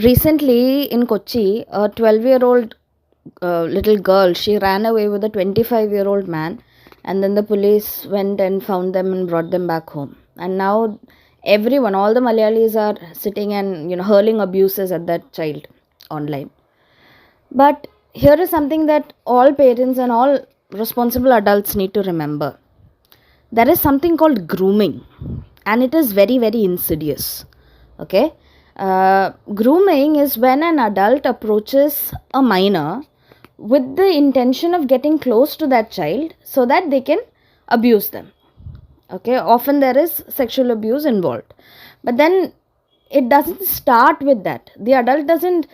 Recently in Kochi, a 12-year-old little girl, she ran away with a 25-year-old man, and then the police went and found them and brought them back home. And now everyone, all the Malayalis are sitting and hurling abuses at that child online. But here is something that all parents and all responsible adults need to remember. There is something called grooming, and it is very, very insidious. Okay. Grooming is when an adult approaches a minor with the intention of getting close to that child so that they can abuse them. Okay, often there is sexual abuse involved, but then it doesn't start with that. The adult doesn't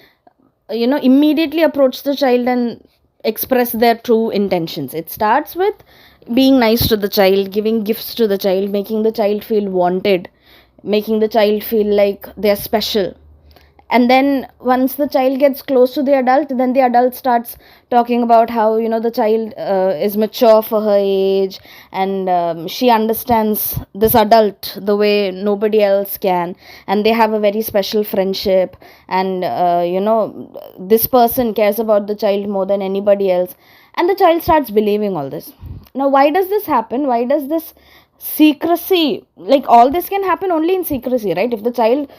immediately approach the child and express their true intentions. It starts with being nice to the child, giving gifts to the child, making the child feel wanted, making the child feel like they're special. And then once the child gets close to the adult, then the adult starts talking about how the child is mature for her age, and she understands this adult the way nobody else can, and they have a very special friendship, and this person cares about the child more than anybody else, and the child starts believing all this. Now, why does this happen? Why does this secrecy, like, all this can happen only in secrecy, right? If the child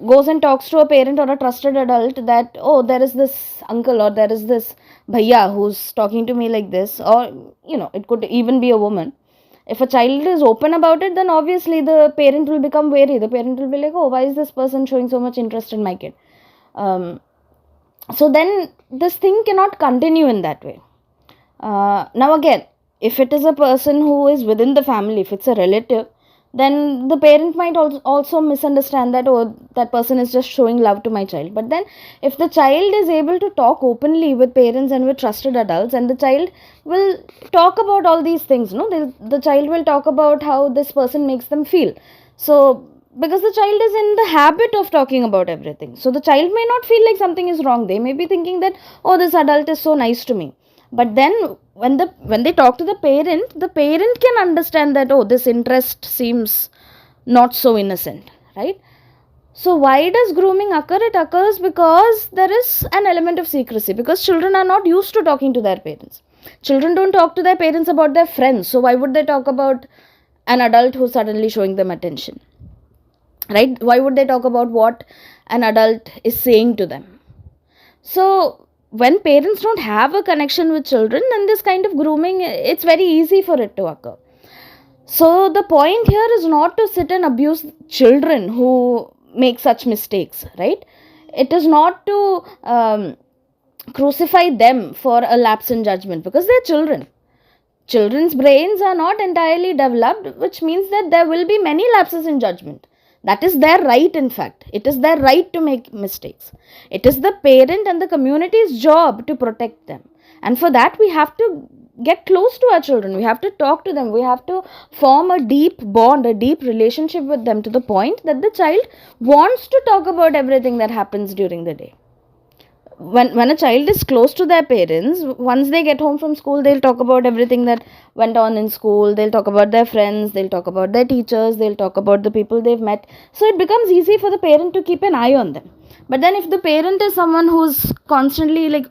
goes and talks to a parent or a trusted adult that, oh, there is this uncle or there is this bhaiya who's talking to me like this, or it could even be a woman. If a child is open about it, then obviously the parent will become wary. The parent will be like, oh, why is this person showing so much interest in my kid? So then this thing cannot continue in that way. Now again, if it is a person who is within the family, if it's a relative, then the parent might also misunderstand that, oh, that person is just showing love to my child. But then if the child is able to talk openly with parents and with trusted adults, and the child will talk about all these things, the child will talk about how this person makes them feel. So because the child is in the habit of talking about everything, so the child may not feel like something is wrong. They may be thinking that, oh, this adult is so nice to me. But then when they talk to the parent can understand that, oh, this interest seems not so innocent, right? So why does grooming occur? It occurs because there is an element of secrecy, because children are not used to talking to their parents. Children don't talk to their parents about their friends, so why would they talk about an adult who's suddenly showing them attention, right? Why would they talk about what an adult is saying to them? So when parents don't have a connection with children, then this kind of grooming, it's very easy for it to occur. So the point here is not to sit and abuse children who make such mistakes, right? It is not to crucify them for a lapse in judgment, because they're children. Children's brains are not entirely developed, which means that there will be many lapses in judgment. That is their right, in fact. It is their right to make mistakes. It is the parent and the community's job to protect them. And for that, we have to get close to our children. We have to talk to them. We have to form a deep bond, a deep relationship with them, to the point that the child wants to talk about everything that happens during the day. When a child is close to their parents, once they get home from school, they'll talk about everything that went on in school. They'll talk about their friends, they'll talk about their teachers, they'll talk about the people they've met. So it becomes easy for the parent to keep an eye on them. But then if the parent is someone who's constantly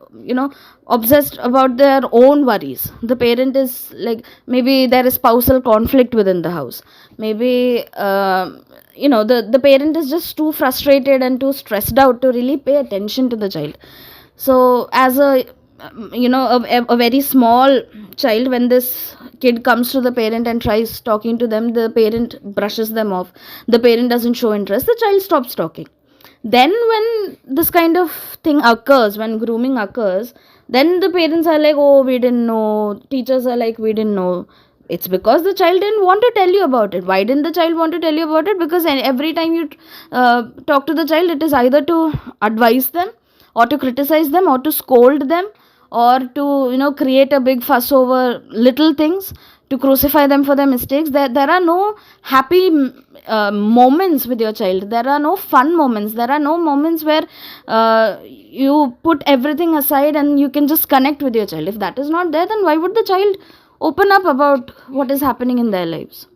obsessed about their own worries, the parent is like, maybe there is spousal conflict within the house, maybe the parent is just too frustrated and too stressed out to really pay attention to the child. So as a very small child, when this kid comes to the parent and tries talking to them, the parent brushes them off, the parent doesn't show interest, the child stops talking. Then when this kind of thing occurs, when grooming occurs, then the parents are like, oh, we didn't know, teachers are like, we didn't know. It's because the child didn't want to tell you about it. Why didn't the child want to tell you about it? Because every time you talk to the child, it is either to advise them, or to criticize them, or to scold them, or to create a big fuss over little things, to crucify them for their mistakes. There are no happy moments with your child. There are no fun moments. There are no moments where you put everything aside and you can just connect with your child. If that is not there, then why would the child open up about what is happening in their lives?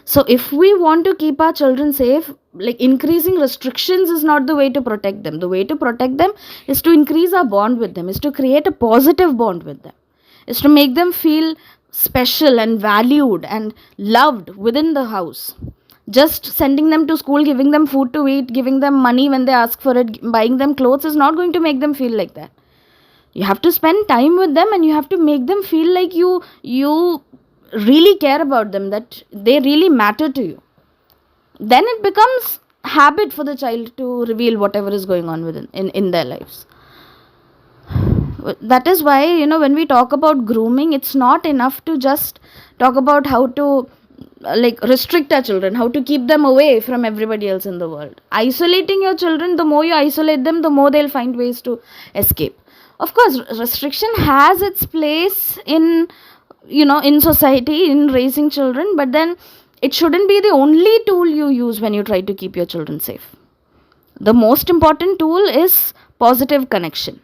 So if we want to keep our children safe, like increasing restrictions is not the way to protect them. The way to protect them is to increase our bond with them, is to create a positive bond with them, is to make them feel special and valued and loved within the house. Just sending them to school, giving them food to eat, giving them money when they ask for it, buying them clothes is not going to make them feel like that. You have to spend time with them, and you have to make them feel like you really care about them, that they really matter to you. Then it becomes habit for the child to reveal whatever is going on within in their lives. That is why, when we talk about grooming, it's not enough to just talk about how to like restrict our children, how to keep them away from everybody else in the world. Isolating your children, the more you isolate them, the more they'll find ways to escape. Of course, restriction has its place in in society, in raising children, but then it shouldn't be the only tool you use when you try to keep your children safe. The most important tool is positive connection.